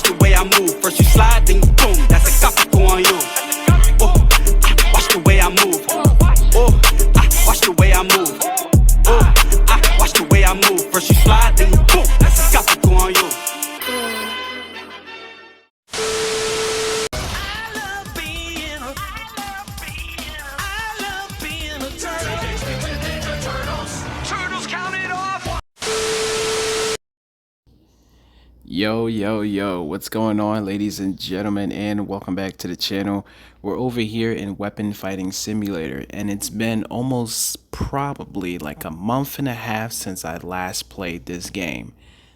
the way I move. First you slide, then you boom. That's a couple on you. Oh, watch the way I move. Oh, watch the way I move. Oh, watch the way I move. First you slide, then you boom. That's a couple on you. Yo, what's going on, ladies and gentlemen, and welcome back to the channel. We're over here in Weapon Fighting Simulator, and it's been almost probably like a month and a half since I last played this game.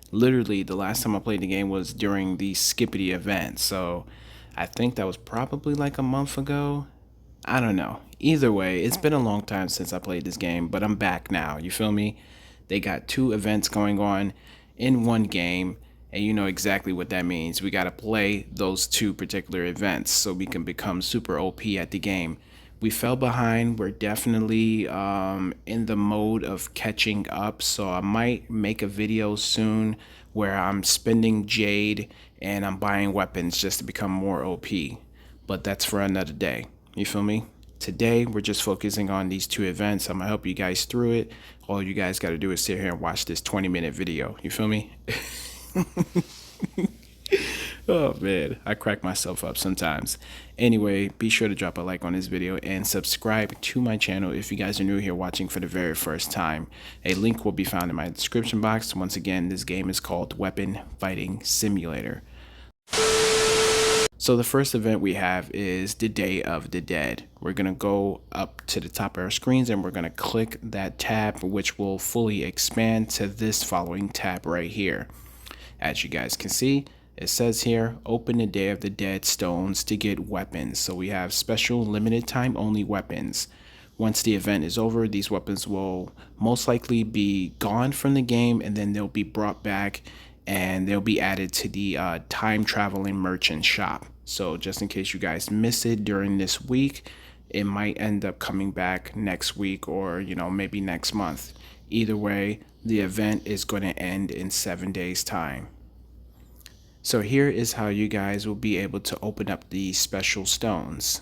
Literally, the last time I played the game was during the Skippity event, so I think that was probably like a month ago. I don't know. Either way, it's been a long time since I played this game, but I'm back now, you feel me? They got 2 events going on in one game, and you know exactly what that means. We got to play those 2 particular events so we can become super OP at the game. We fell behind. We're definitely in the mode of catching up, so I might make a video soon where I'm spending Jade and I'm buying weapons just to become more OP. But that's for another day. You feel me? Today, we're just focusing on these 2 events. I'm going to help you guys through it. All you guys got to do is sit here and watch this 20-minute video. You feel me? Oh man, I crack myself up sometimes. Anyway, be sure to drop a like on this video and subscribe to my channel if you guys are new here watching for the very first time. A link will be found in my description box. Once again, this game is called Weapon Fighting Simulator. So the first event we have is the Day of the Dead. We're going to go up to the top of our screens and we're going to click that tab, which will fully expand to this following tab right here. As you guys can see, it says here, open the Day of the Dead stones to get weapons. So we have special limited time only weapons. Once the event is over, these weapons will most likely be gone from the game, and then they'll be brought back and they'll be added to the time traveling merchant shop. So just in case you guys miss it during this week, it might end up coming back next week or, you know, maybe next month. Either way, the event is going to end in 7 days time. So here is how you guys will be able to open up these special stones.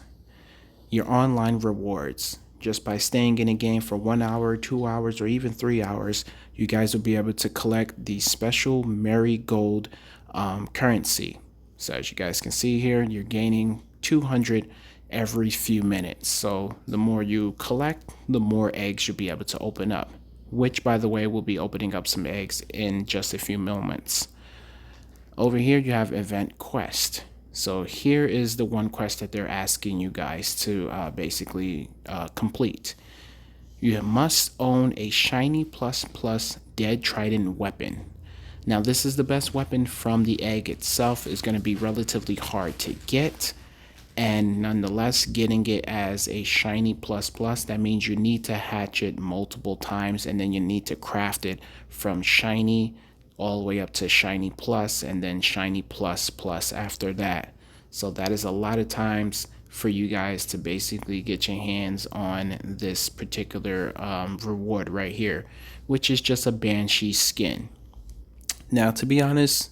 Your online rewards. Just by staying in a game for 1 hour, 2 hours, or even 3 hours, you guys will be able to collect the special marigold currency. So as you guys can see here, you're gaining 200 every few minutes. So the more you collect, the more eggs you'll be able to open up. Which, by the way, will be opening up some eggs in just a few moments. Over here, you have Event Quest. So here is the one quest that they're asking you guys to basically complete. You must own a shiny ++ dead trident weapon. Now, this is the best weapon from the egg itself. Is going to be relatively hard to get. And nonetheless, getting it as a shiny ++, that means you need to hatch it multiple times, and then you need to craft it from shiny all the way up to shiny plus, and then shiny ++ after that. So that is a lot of times for you guys to basically get your hands on this particular reward right here, which is just a Banshee skin. Now, to be honest,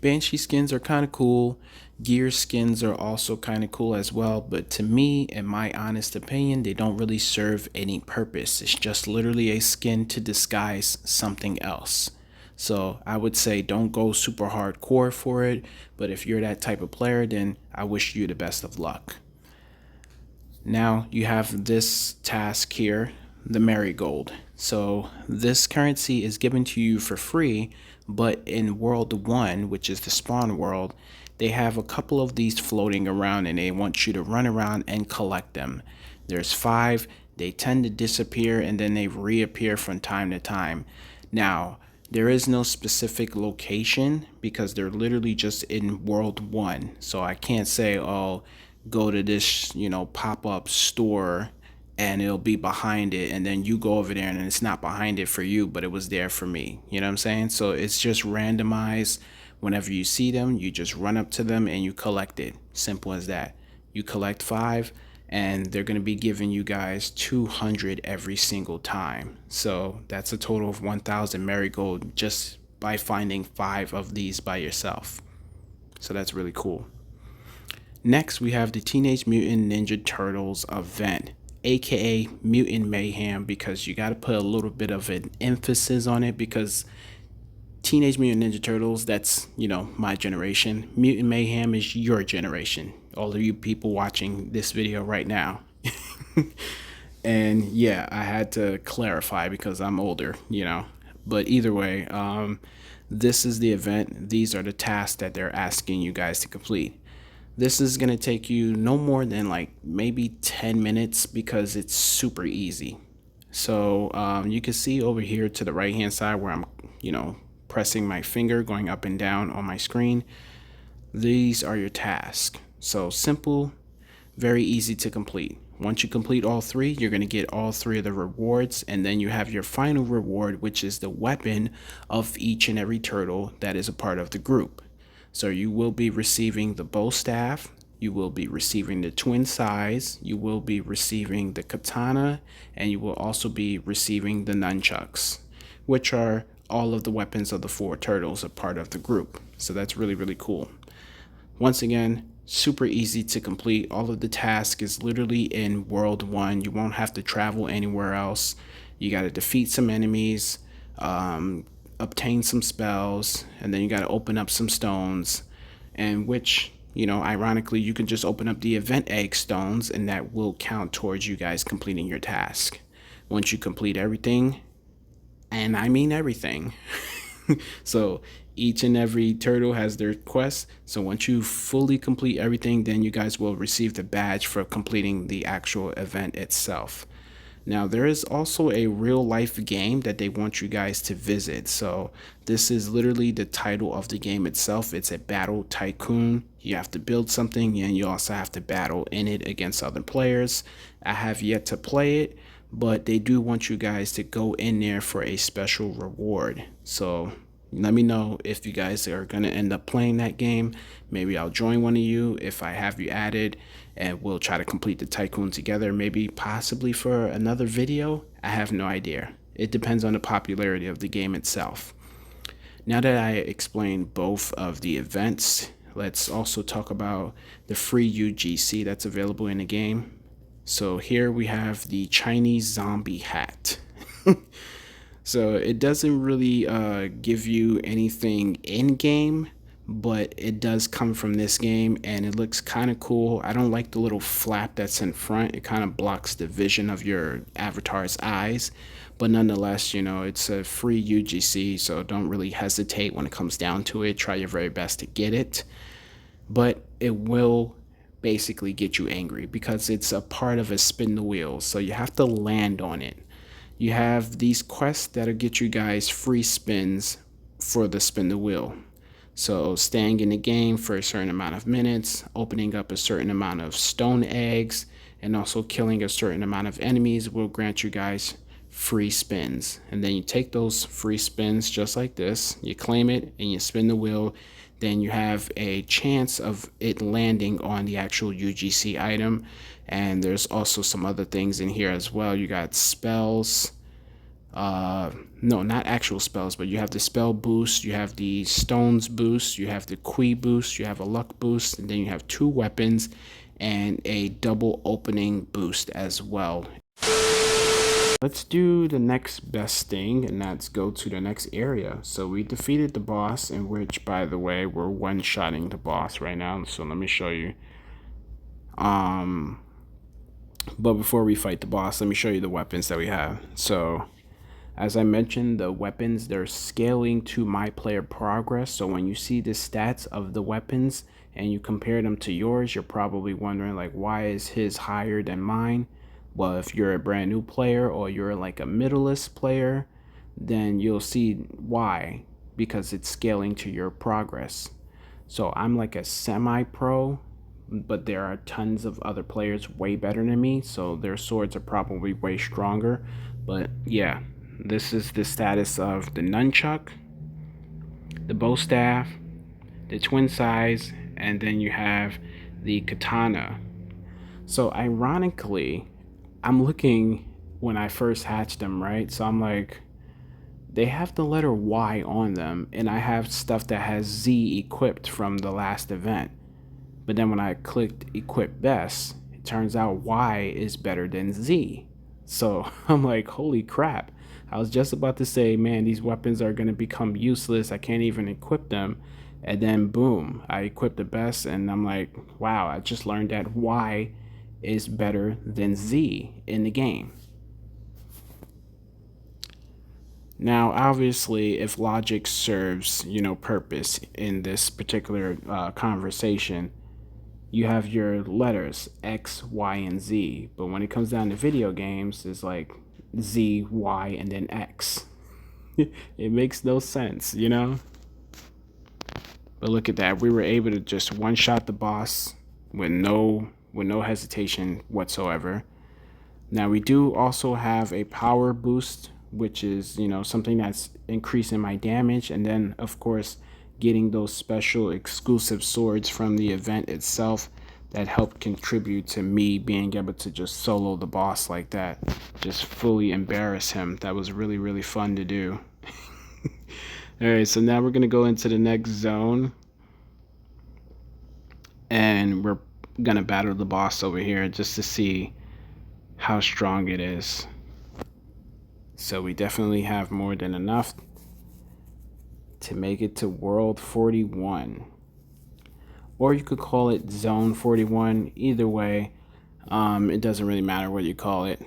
Banshee skins are kind of cool. Gear skins are also kind of cool as well, but to me, in my honest opinion, they don't really serve any purpose. It's just literally a skin to disguise something else. So I would say don't go super hardcore for it, but if you're that type of player, then I wish you the best of luck. Now you have this task here, the marigold. So this currency is given to you for free, but in World 1, which is the spawn world, they have a couple of these floating around and they want you to run around and collect them. There's 5, they tend to disappear and then they reappear from time to time. Now, there is no specific location because they're literally just in World 1. So I can't say, oh, go to this, you know, pop-up store and it'll be behind it, and then you go over there and it's not behind it for you, but it was there for me. You know what I'm saying? So it's just randomized. Whenever you see them, you just run up to them and you collect it. Simple as that. You collect 5 and they're going to be giving you guys 200 every single time. So that's a total of 1,000 marigold just by finding 5 of these by yourself. So that's really cool. Next, we have the Teenage Mutant Ninja Turtles event, aka Mutant Mayhem, because you got to put a little bit of an emphasis on it, because Teenage Mutant Ninja Turtles, that's, my generation. Mutant Mayhem is your generation. All of you people watching this video right now. And yeah, I had to clarify because I'm older, But either way, this is the event. These are the tasks that they're asking you guys to complete. This is going to take you no more than like maybe 10 minutes because it's super easy. So you can see over here to the right hand side where I'm, pressing my finger going up and down on my screen. These are your tasks. So simple, very easy to complete. Once you complete all three, you're going to get all three of the rewards, and then you have your final reward, which is the weapon of each and every turtle that is a part of the group. So you will be receiving the bow staff, you will be receiving the twin size, you will be receiving the katana, and you will also be receiving the nunchucks, which are all of the weapons of the 4 turtles, a part of the group. So that's really, really cool. Once again, super easy to complete. All of the task is literally in World 1. You won't have to travel anywhere else. You got to defeat some enemies, obtain some spells, and then you got to open up some stones, and which, ironically, you can just open up the event egg stones, and that will count towards you guys completing your task. Once you complete everything, and I mean everything, so each and every turtle has their quest. So once you fully complete everything, then you guys will receive the badge for completing the actual event itself. Now, there is also a real life game that they want you guys to visit. So this is literally the title of the game itself. It's a battle tycoon. You have to build something, and you also have to battle in it against other players. I have yet to play it, but they do want you guys to go in there for a special reward. So let me know if you guys are going to end up playing that game. Maybe I'll join one of you if I have you added, and we'll try to complete the tycoon together, maybe possibly for another video. I have no idea. It depends on the popularity of the game itself. Now that I explained both of the events, let's also talk about the free UGC that's available in the game. So here we have the Chinese zombie hat. So it doesn't really give you anything in game, but it does come from this game, and it looks kind of cool. I don't like the little flap that's in front. It kind of blocks the vision of your avatar's eyes, but nonetheless, it's a free UGC, so don't really hesitate when it comes down to it. Try your very best to get it, but it will basically get you angry because it's a part of a spin the wheel, so you have to land on it. You have these quests that'll get you guys free spins for the spin the wheel. So staying in the game for a certain amount of minutes, opening up a certain amount of stone eggs, and also killing a certain amount of enemies will grant you guys free spins. And then you take those free spins just like this, you claim it, and you spin the wheel. Then you have a chance of it landing on the actual UGC item. And there's also some other things in here as well. You got spells. No, not actual spells, but you have the spell boost, you have the stones boost, you have the Qui boost, you have a luck boost, and then you have 2 weapons and a double opening boost as well. Let's do the next best thing, and that's go to the next area. So we defeated the boss, in which, by the way, we're one-shotting the boss right now. So let me show you. But before we fight the boss, let me show you the weapons that we have. So as I mentioned, the weapons, they're scaling to my player progress. So when you see the stats of the weapons and you compare them to yours, you're probably wondering, like, why is his higher than mine? Well, if you're a brand new player or you're like a middle-list player, then you'll see why, because it's scaling to your progress. So I'm like a semi-pro, but there are tons of other players way better than me, so their swords are probably way stronger. But yeah, this is the status of the nunchuck, the bow staff, the twin size, and then you have the katana. So ironically, I'm looking when I first hatched them, right? So I'm like, they have the letter Y on them, and I have stuff that has Z equipped from the last event. But then when I clicked equip best, it turns out Y is better than Z. So I'm like, holy crap. I was just about to say, man, these weapons are going to become useless. I can't even equip them. And then boom, I equipped the best, and I'm like, wow, I just learned that Y is better than Z in the game. Now, obviously, if logic serves, purpose in this particular conversation, you have your letters X, Y, and Z. But when it comes down to video games, it's like Z, Y, and then X. It makes no sense, But look at that. We were able to just one-shot the boss with no hesitation whatsoever. Now we do also have a power boost, which is, something that's increasing my damage. And then, of course, getting those special exclusive swords from the event itself that help contribute to me being able to just solo the boss like that. Just fully embarrass him. That was really, really fun to do. All right, so now we're going to go into the next zone. And we're going to battle the boss over here just to see how strong it is. So we definitely have more than enough to make it to World 41. Or you could call it Zone 41. Either way, it doesn't really matter what you call it.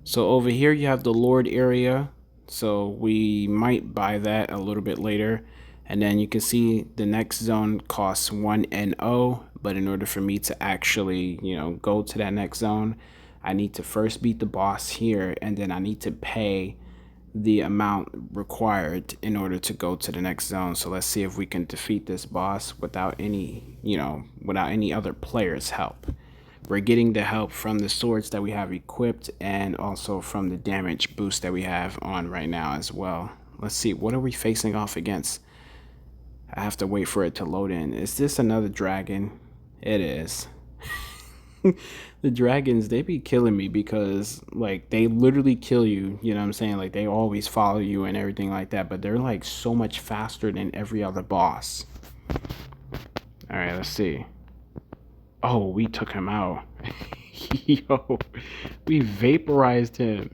So over here you have the Lord area. So we might buy that a little bit later. And then you can see the next zone costs 1 NO. But in order for me to actually, go to that next zone, I need to first beat the boss here, and then I need to pay the amount required in order to go to the next zone. So let's see if we can defeat this boss without any, without any other players' help. We're getting the help from the swords that we have equipped and also from the damage boost that we have on right now as well. Let's see, what are we facing off against? I have to wait for it to load in. Is this another dragon? It is. The dragons, they be killing me because, like, they literally kill you, you know what I'm saying? Like, they always follow you and everything like that, but they're, like, so much faster than every other boss. All right, let's see. Oh, we took him out. Yo, we vaporized him.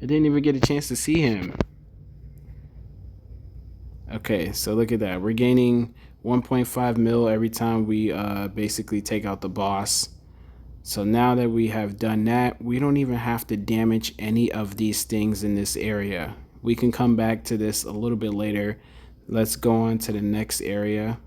I didn't even get a chance to see him. Okay, so look at that. We're gaining 1.5 mil every time we basically take out the boss. So now that we have done that, we don't even have to damage any of these things in this area. We can come back to this a little bit later. Let's go on to the next area.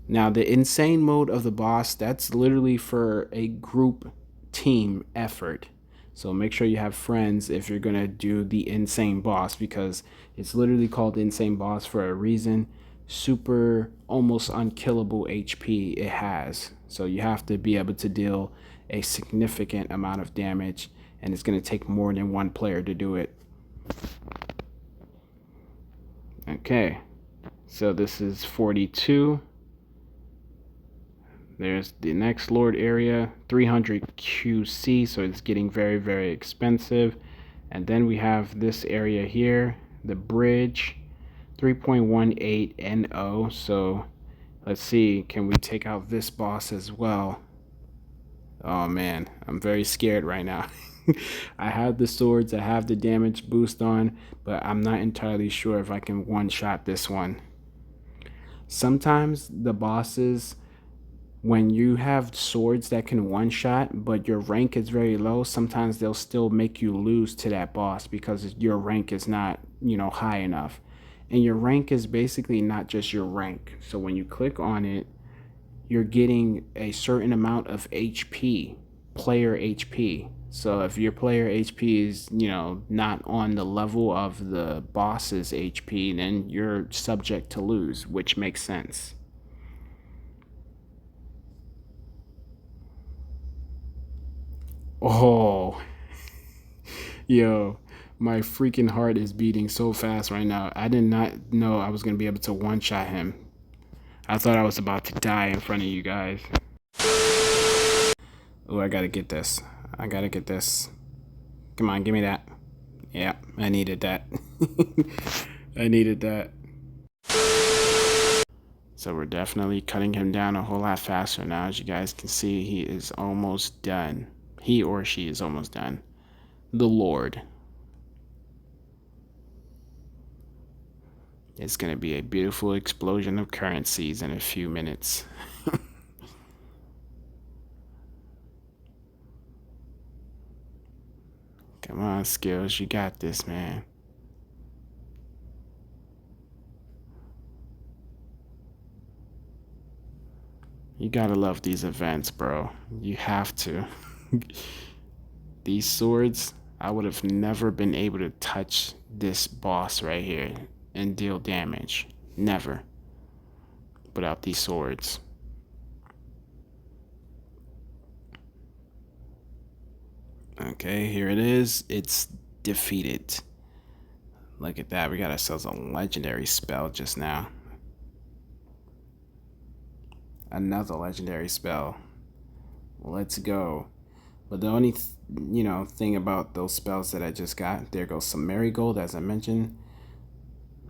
Now, the insane mode of the boss, that's literally for a group team effort. So make sure you have friends if you're going to do the insane boss, because it's literally called insane boss for a reason. Super, almost unkillable HP it has. So you have to be able to deal a significant amount of damage, and it's going to take more than one player to do it. Okay, so this is 42. There's the next Lord area, 300 QC, so it's getting very, very expensive. And then we have this area here, the bridge, 3.18 NO. So let's see, can we take out this boss as well? Oh man, I'm very scared right now. I have the swords, I have the damage boost on, but I'm not entirely sure if I can one-shot this one. Sometimes the bosses, when you have swords that can one-shot, but your rank is very low, sometimes they'll still make you lose to that boss because your rank is not, high enough. And your rank is basically not just your rank. So when you click on it, you're getting a certain amount of HP, player HP. So if your player HP is, not on the level of the boss's HP, then you're subject to lose, which makes sense. Oh, yo, my freaking heart is beating so fast right now. I did not know I was going to be able to one-shot him. I thought I was about to die in front of you guys. Oh, I gotta get this. I gotta get this. Come on, give me that. Yeah, I needed that. I needed that. So we're definitely cutting him down a whole lot faster now. As you guys can see, he is almost done. He or she is almost done. The Lord. It's going to be a beautiful explosion of currencies in a few minutes. Come on, Skills. You got this, man. You gotta love these events, bro. You have to. These swords, I would have never been able to touch this boss right here and deal damage. Never. Without these swords. Okay, here it is. It's defeated. Look at that. We got ourselves a legendary spell just now. Another legendary spell. Let's go. But the only thing about those spells that I just got, there goes some marigold, as I mentioned.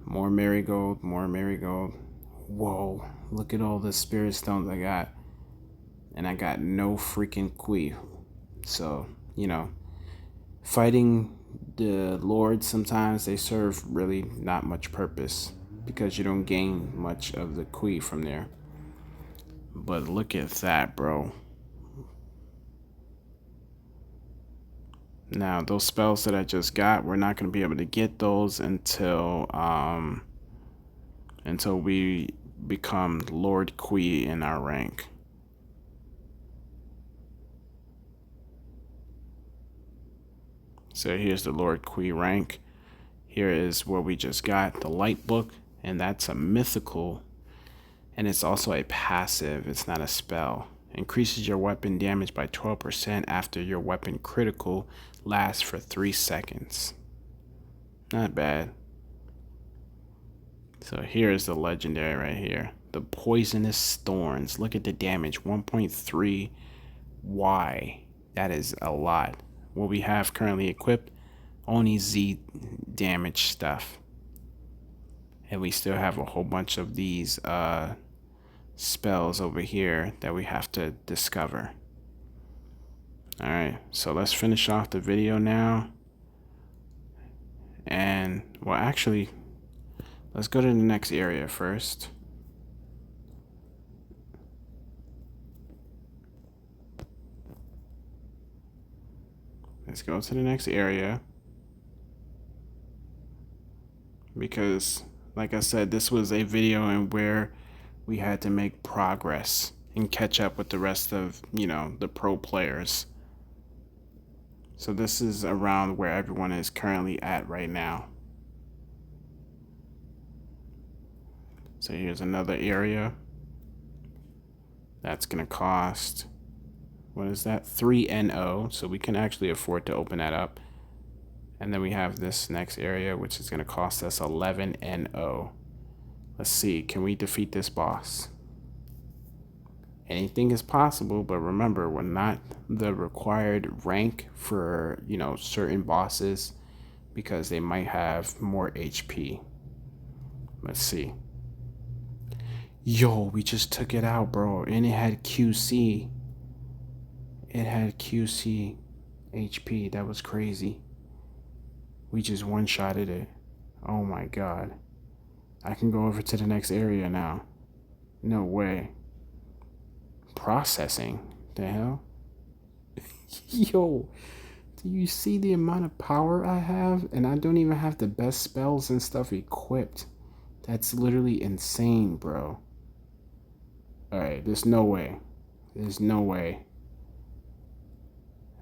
More marigold, more marigold. Whoa, look at all the spirit stones I got. And I got no freaking Kui. So, fighting the Lord, sometimes they serve really not much purpose because you don't gain much of the Kui from there. But look at that, bro. Now, those spells that I just got, we're not going to be able to get those until we become Lord Kui in our rank. So here's the Lord Kui rank. Here is what we just got, the Light Book, and that's a mythical, and it's also a passive, it's not a spell. Increases your weapon damage by 12% after your weapon critical lasts for 3 seconds. Not bad. So here's the legendary right here. The Poisonous Thorns. Look at the damage, 1.3 Y. That is a lot. What we have currently equipped, only Z damage stuff. And we still have a whole bunch of these spells over here that we have to discover. Alright, so let's finish off the video now. And, well, actually, let's go to the next area first. Let's go to the next area. Because, like I said, this was a video in where we had to make progress and catch up with the rest of, the pro players. So this is around where everyone is currently at right now. So here's another area. That's going to cost, what is that? 3 NO. So we can actually afford to open that up. And then we have this next area, which is going to cost us 11 NO. Let's see, can we defeat this boss? Anything is possible, but remember, we're not the required rank for, certain bosses because they might have more HP. Let's see. Yo, we just took it out, bro. And it had QC. It had QC HP. That was crazy. We just one-shotted it. Oh my god. I can go over to the next area now. No way. Processing. The hell? Yo, do you see the amount of power I have? And I don't even have the best spells and stuff equipped. That's literally insane, bro. Alright, there's no way. There's no way.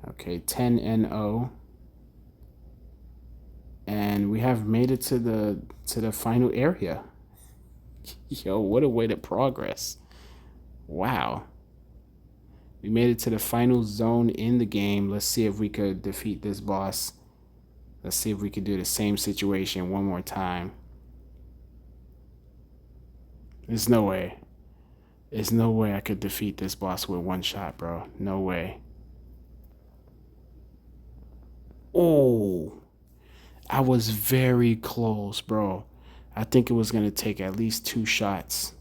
Okay, 10 NO. And we have made it to the final area. Yo, what a way to progress. Wow. We made it to the final zone in the game. Let's see if we could defeat this boss. Let's see if we could do the same situation one more time. There's no way. There's no way I could defeat this boss with one shot, bro. No way. Oh. I was very close, bro. I think it was gonna take at least 2 shots.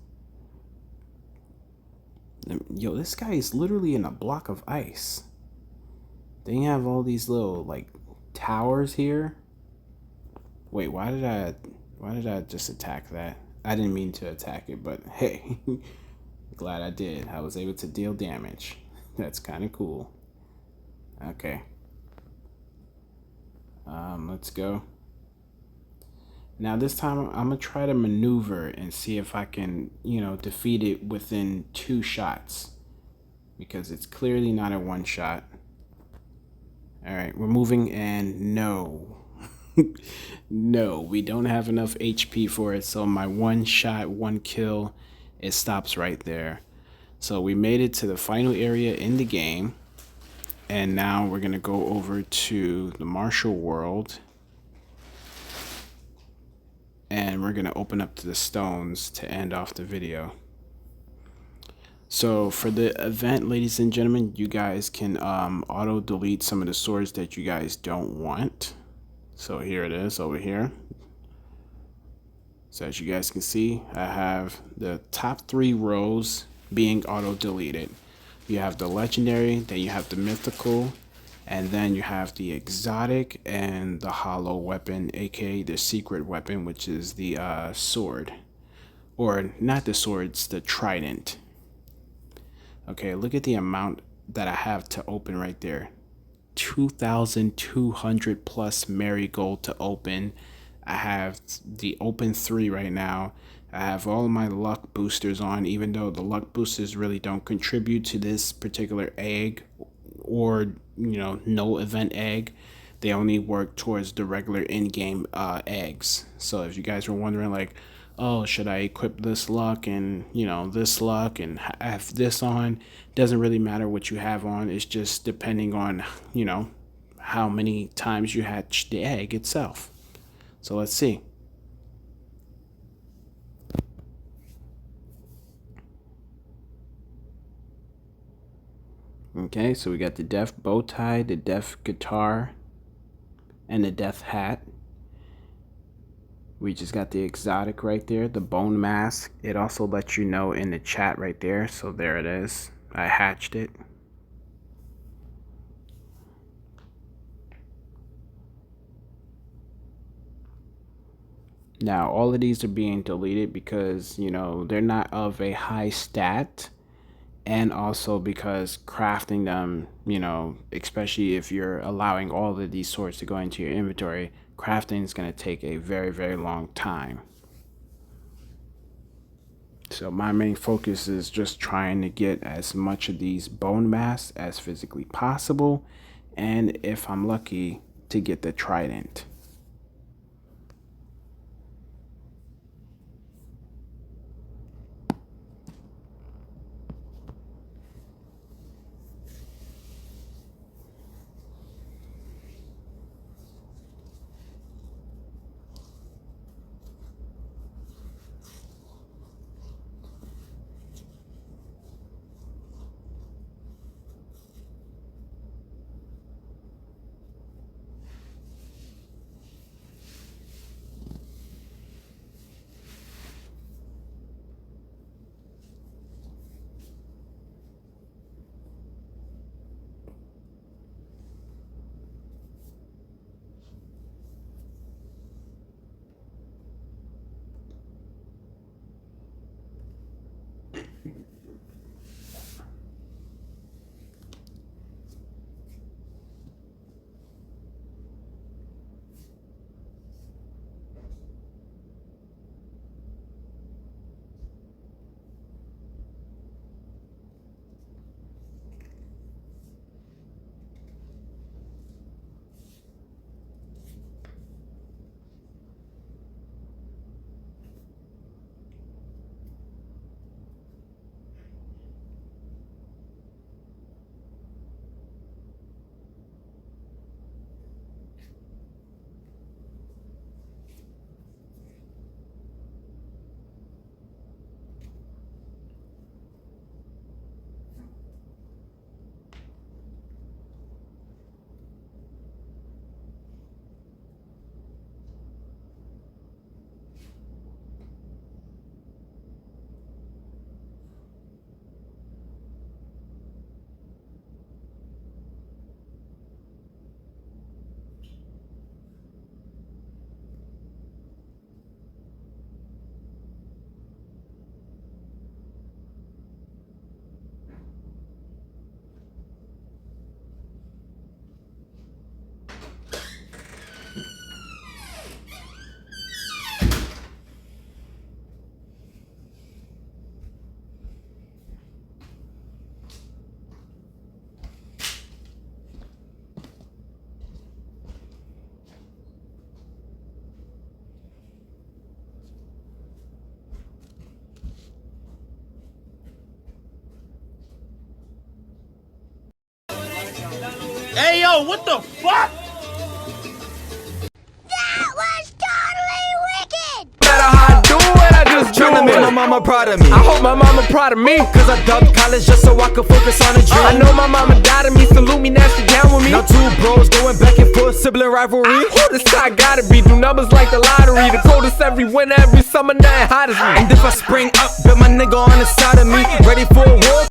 Yo, this guy is literally in a block of ice. They have all these little like towers here. Wait, why did I just attack that? I didn't mean to attack it, but hey, glad I did. I was able to deal damage. That's kind of cool. Okay. Let's go. Now this time I'm gonna try to maneuver and see if I can, defeat it within 2 shots, because it's clearly not a one shot. All right, we're moving, and no, no, we don't have enough HP for it. So my one shot, one kill, it stops right there. So we made it to the final area in the game, and now we're gonna go over to the Martial World. And we're going to open up to the stones to end off the video. So for the event, ladies and gentlemen, you guys can auto delete some of the swords that you guys don't want. So here it is over here. So as you guys can see, I have the top 3 rows being auto deleted. You have the legendary, then you have the mythical, and then you have the exotic and the hollow weapon, aka the secret weapon, which is the sword. Or not the sword, it's the trident. Okay, look at the amount that I have to open right there. 2,200 plus marigold to open. I have the open 3 right now. I have all my luck boosters on, even though the luck boosters really don't contribute to this particular egg, or no event egg. They only work towards the regular in-game eggs. So if you guys were wondering, like, oh, should I equip this luck and this luck and have this on, doesn't really matter what you have on. It's just depending on how many times you hatch the egg itself. So let's see. Okay, so we got the death bow tie, the death guitar, and the death hat. We just got the exotic right there, the bone mask. It also lets you know in the chat right there. So there it is. I hatched it. Now all of these are being deleted because they're not of a high stat. And also because crafting them, especially if you're allowing all of these swords to go into your inventory, crafting is going to take a very, very long time. So my main focus is just trying to get as much of these bone masks as physically possible, and if I'm lucky, to get the trident. Hey, yo, what the fuck? That was totally wicked! No matter how I do it, I just do Tryna make it. my mama proud of me. I hope my mama proud of me. Cause I dubbed college just so I could focus on a dream. I know my mama died of me, salute me, nasty down with me. Now two bros going back and forth, sibling rivalry. Who this guy gotta be? Do numbers like the lottery. The coldest every winter, every summer, nothing hot as me. And if I spring up, bet my nigga on the side of me. Ready for a war?